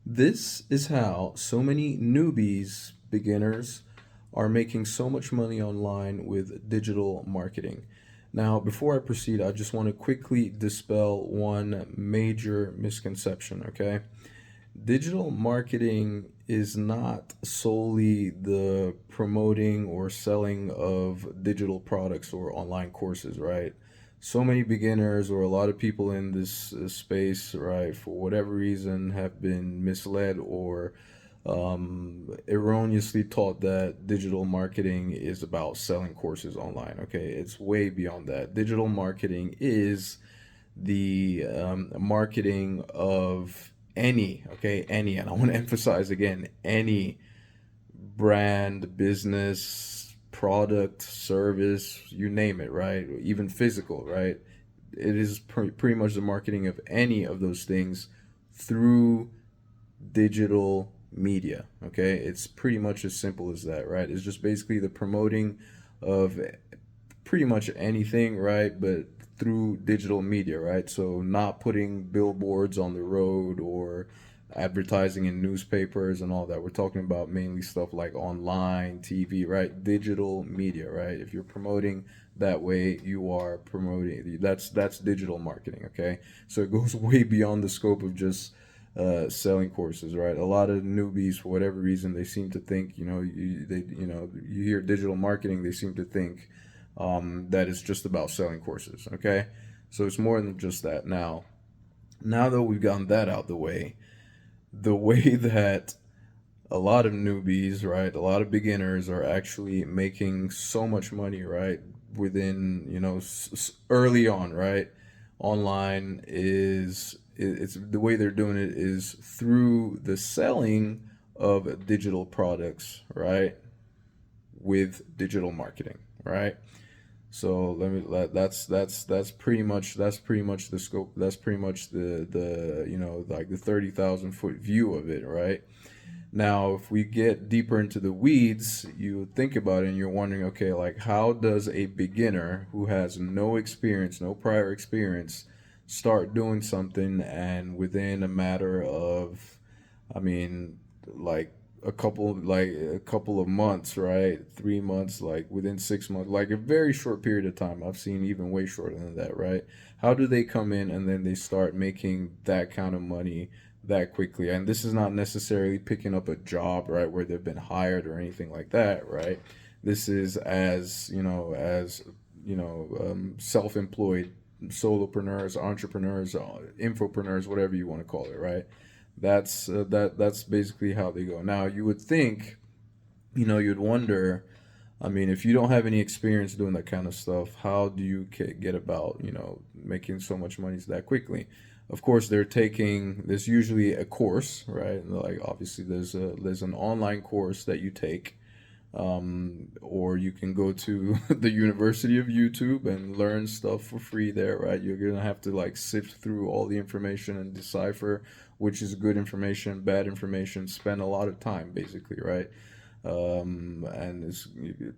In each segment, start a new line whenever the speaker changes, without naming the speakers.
This is how so many newbies, beginners, are making so much money online with digital marketing. Now, before I proceed, I just want to quickly dispel one major misconception, okay? Digital marketing is not solely the promoting or selling of digital products or online courses, right? So many beginners or a lot of people in this space, right, for whatever reason, have been misled or erroneously taught that digital marketing is about selling courses online. Okay, it's way beyond that. Digital marketing is the marketing of any, and I want to emphasize again, any brand, business, product, service, you name it, right? Even physical, right? It is pretty much the marketing of any of those things through digital media. Okay, it's pretty much as simple as that, right? It's just basically the promoting of pretty much anything, right? But through digital media, right? So not putting billboards on the road or advertising in newspapers and all that. We're talking about mainly stuff like online, TV, right? Digital media, right? If you're promoting that way, you are promoting. That's digital marketing, okay? So it goes way beyond the scope of just selling courses, right? A lot of newbies, for whatever reason, they seem to think, you hear digital marketing, they seem to think that it's just about selling courses, okay? So it's more than just that. Now that we've gotten that out the way that a lot of newbies, right, a lot of beginners are actually making so much money, right, within, early on, right, online it's the way they're doing it is through the selling of digital products, right, with digital marketing, right? So that's pretty much the scope. That's pretty much the like the 30,000 foot view of it, right? Now, if we get deeper into the weeds, you think about it and you're wondering, okay, like how does a beginner who has no experience, no prior experience, start doing something and within a matter of, I mean, like a couple of months, right? 3 months, like within 6 months, like a very short period of time. I've seen even way shorter than that, right? How do they come in and then they start making that kind of money that quickly? And this is not necessarily picking up a job, right, where they've been hired or anything like that, right? This is self-employed solopreneurs, entrepreneurs, infopreneurs, whatever you want to call it, right? That's basically how they go. Now, you would think, you'd wonder, I mean, if you don't have any experience doing that kind of stuff, how do you get about, making so much money that quickly? Of course, there's usually a course, right? Like obviously there's an online course that you take, or you can go to the University of YouTube and learn stuff for free there, right? You're gonna have to like sift through all the information and decipher which is good information, bad information, spend a lot of time basically, right? And it's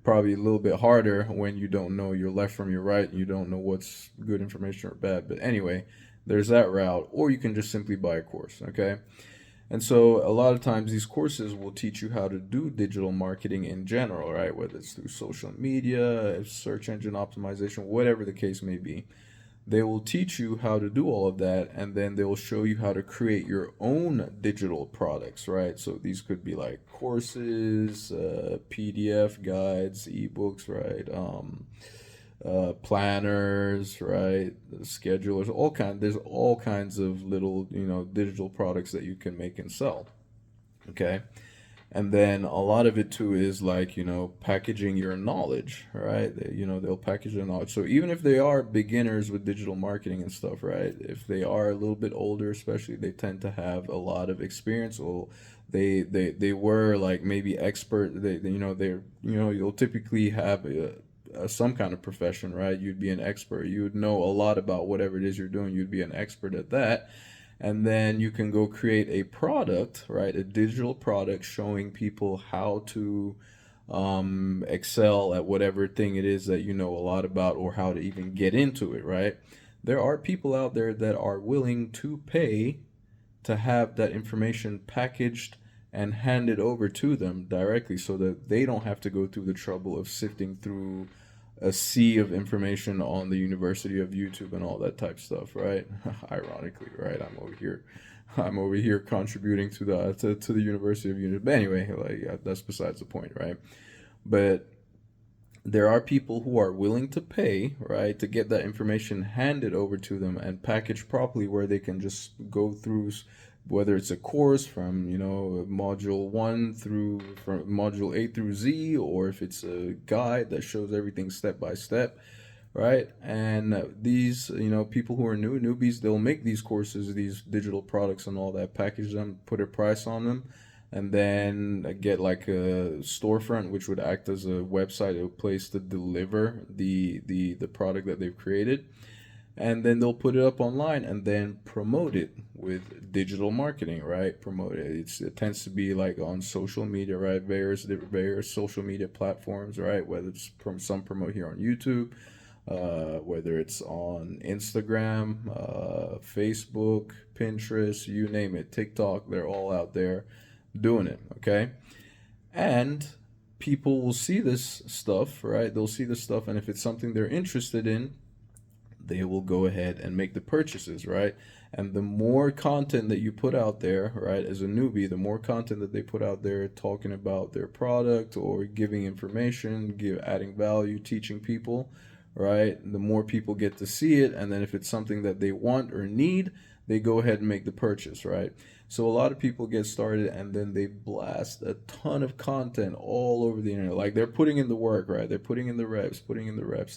probably a little bit harder when you don't know your left from your right, and you don't know what's good information or bad. But anyway, there's that route, or you can just simply buy a course, okay? And so a lot of times these courses will teach you how to do digital marketing in general, right? Whether it's through social media, search engine optimization, whatever the case may be. They will teach you how to do all of that, and then they will show you how to create your own digital products, right? So these could be like courses, PDF guides, ebooks, right? Planners, right? Schedulers, all kind. There's all kinds of little, digital products that you can make and sell. Okay, and then a lot of it too is like, packaging your knowledge, right? They'll package their knowledge. So even if they are beginners with digital marketing and stuff, right? If they are a little bit older, especially, they tend to have a lot of experience. Or they were like maybe expert. You'll typically have some kind of profession, right? You'd be an expert. You'd know a lot about whatever it is you're doing. You'd be an expert at that, and then you can go create a product, right? A digital product showing people how to excel at whatever thing it is that you know a lot about, or how to even get into it, right? There are people out there that are willing to pay to have that information packaged and handed over to them directly so that they don't have to go through the trouble of sifting through a sea of information on the University of YouTube and all that type stuff, right? Ironically, right? I'm over here contributing to the University of YouTube. But anyway, like that's besides the point, right? But there are people who are willing to pay, right, to get that information handed over to them and packaged properly where they can just go through whether it's a course from, module 1 through from module A through Z, or if it's a guide that shows everything step by step, right? And these, people who are newbies, they'll make these courses, these digital products and all that, package them, put a price on them, and then get like a storefront, which would act as a website, a place to deliver the product that they've created. And then they'll put it up online and then promote it with digital marketing, right? Promote it. It tends to be like on social media, right? Various social media platforms, right? Whether it's some promote here on YouTube, whether it's on Instagram, Facebook, Pinterest, you name it, TikTok, they're all out there doing it, okay? And people will see this stuff, right? They'll see this stuff, and if it's something they're interested in, they will go ahead and make the purchases, right? And the more content that you put out there, right, as a newbie, the more content that they put out there talking about their product or giving information, adding value, teaching people, right? The more people get to see it, and then if it's something that they want or need, they go ahead and make the purchase, right? So a lot of people get started and then they blast a ton of content all over the internet. Like they're putting in the work, right? They're putting in the reps.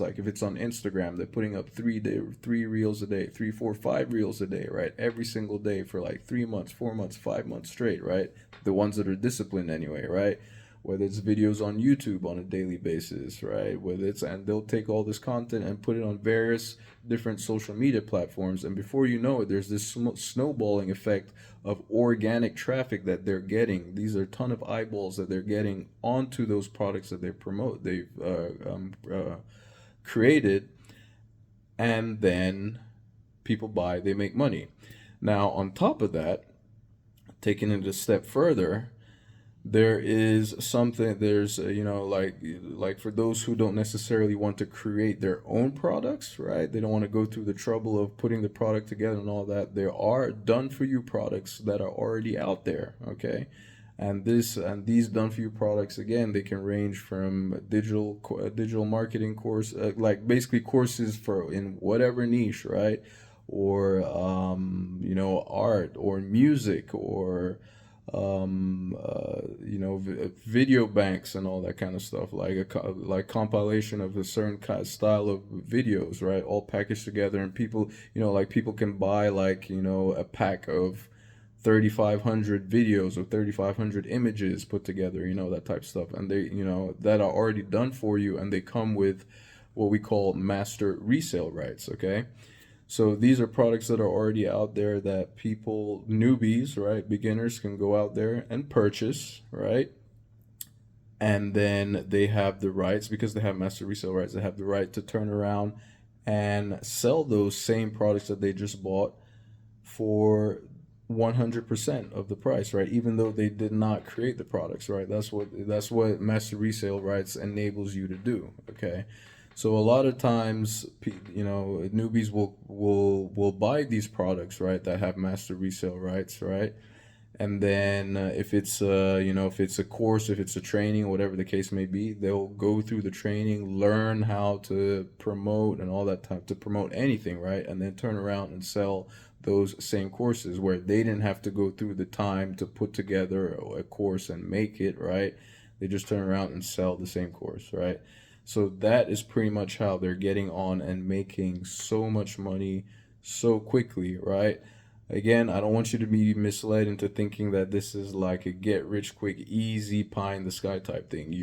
Like if it's on Instagram, they're putting up three reels a day, 3, 4, 5 reels a day, right? Every single day for like 3 months, 4 months, 5 months straight, right? The ones that are disciplined anyway, right? Whether it's videos on YouTube on a daily basis, right? And they'll take all this content and put it on various different social media platforms, and before you know it, there's this snowballing effect of organic traffic that they're getting. These are a ton of eyeballs that they're getting onto those products that they've created, and then people buy, they make money. Now, on top of that, taking it a step further, there's like for those who don't necessarily want to create their own products, right? They don't want to go through the trouble of putting the product together and all that. There are done for you products that are already out there, okay? And these done for you products, again, they can range from digital marketing course, like basically courses for in whatever niche, right? Or art or music or video banks and all that kind of stuff, like like compilation of a certain kind of style of videos, right? All packaged together, and people, like people can buy like a pack of 3,500 videos or 3,500 images put together, that type of stuff, and they, that are already done for you, and they come with what we call master resale rights, okay? So these are products that are already out there that people, newbies, right, beginners can go out there and purchase, right? And then they have the rights, because they have master resale rights, they have the right to turn around and sell those same products that they just bought for 100% of the price, right? Even though they did not create the products, right? That's what master resale rights enables you to do, okay? So a lot of times, newbies will buy these products, right, that have master resale rights, right? And then if it's a course, if it's a training, whatever the case may be, they'll go through the training, learn how to promote and all that time to promote anything, right? And then turn around and sell those same courses where they didn't have to go through the time to put together a course and make it, right? They just turn around and sell the same course, right? So that is pretty much how they're getting on and making so much money so quickly, right? Again, I don't want you to be misled into thinking that this is like a get rich quick, easy pie in the sky type thing.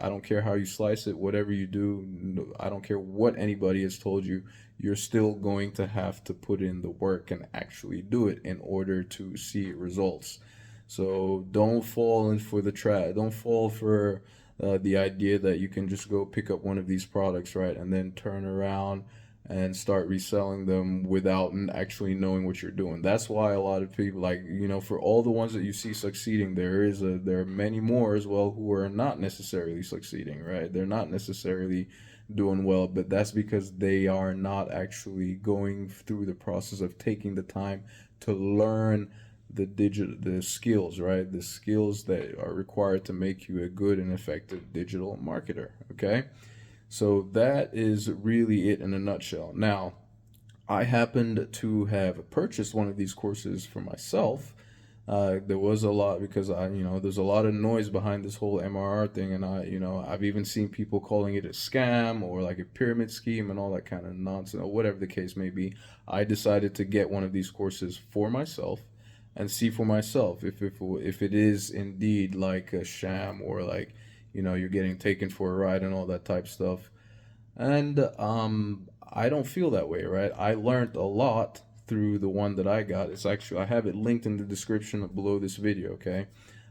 I don't care how you slice it, whatever you do, I don't care what anybody has told you, you're still going to have to put in the work and actually do it in order to see results. So don't fall in for the trap. Don't fall for the idea that you can just go pick up one of these products, right, and then turn around and start reselling them without actually knowing what you're doing. That's why a lot of people, like, for all the ones that you see succeeding, there are many more as well who are not necessarily succeeding, right? They're not necessarily doing well, but that's because they are not actually going through the process of taking the time to learn the skills, right? The skills that are required to make you a good and effective digital marketer, okay? So that is really it in a nutshell. Now, I happened to have purchased one of these courses for myself. There was a lot because there's a lot of noise behind this whole MRR thing, and I've even seen people calling it a scam or like a pyramid scheme and all that kind of nonsense, or whatever the case may be. I decided to get one of these courses for myself and see for myself if it is indeed like a sham, or like, you're getting taken for a ride and all that type stuff. And I don't feel that way, right? I learned a lot through the one that I got. It's actually, I have it linked in the description below this video, okay?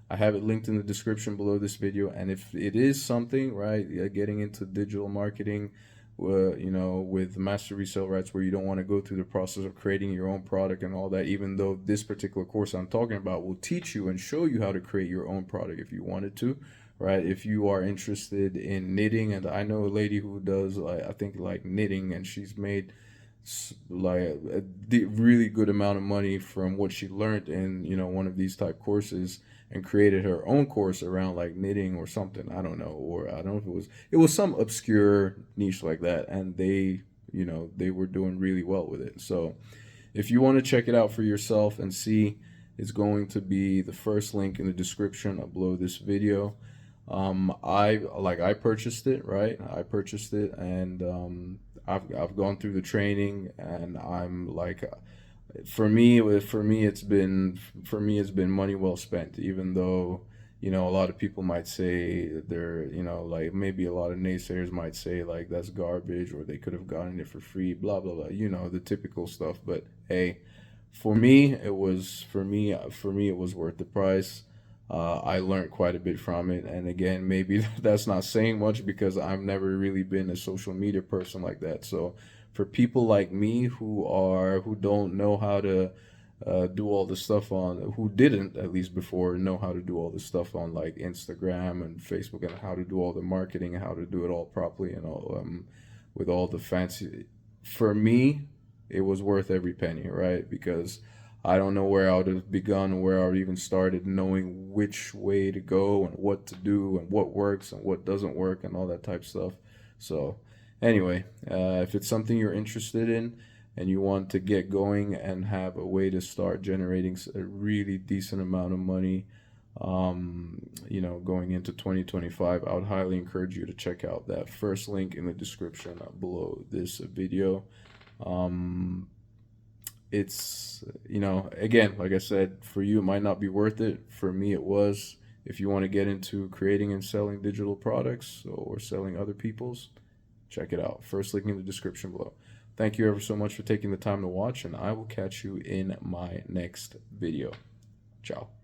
I have it linked in the description below this video. And if it is something, right, getting into digital marketing, with master resale rights, where you don't want to go through the process of creating your own product and all that, even though this particular course I'm talking about will teach you and show you how to create your own product if you wanted to, right? If you are interested in knitting, and I know a lady who does, like, I think, like, knitting, and she's made like a really good amount of money from what she learned in one of these type courses, and created her own course around like knitting or something. I don't know, or I don't know if it was some obscure niche like that, and they were doing really well with it. So if you want to check it out for yourself and see, it's going to be the first link in the description below this video. I purchased it, right? I purchased it, and I've gone through the training, and I'm like, it's been money well spent. Even though a lot of people might say they're, like, maybe a lot of naysayers might say like that's garbage, or they could have gotten it for free, blah blah blah, the typical stuff. But hey, for me it was worth the price. I learned quite a bit from it, and again, maybe that's not saying much because I've never really been a social media person like that. So for people like me who don't know how to do all the stuff on, who didn't, at least before, know how to do all the stuff on like Instagram and Facebook, and how to do all the marketing and how to do it all properly, and all with all the fancy, for me it was worth every penny, right? Because I don't know where I would have begun, where I would even started knowing which way to go and what to do and what works and what doesn't work and all that type of stuff. So anyway, if it's something you're interested in and you want to get going and have a way to start generating a really decent amount of money, going into 2025, I would highly encourage you to check out that first link in the description below this video. It's, again, like I said, for you it might not be worth it. For me it was. If you want to get into creating and selling digital products or selling other people's, check it out. First link in the description below. Thank you ever so much for taking the time to watch, and I will catch you in my next video. Ciao.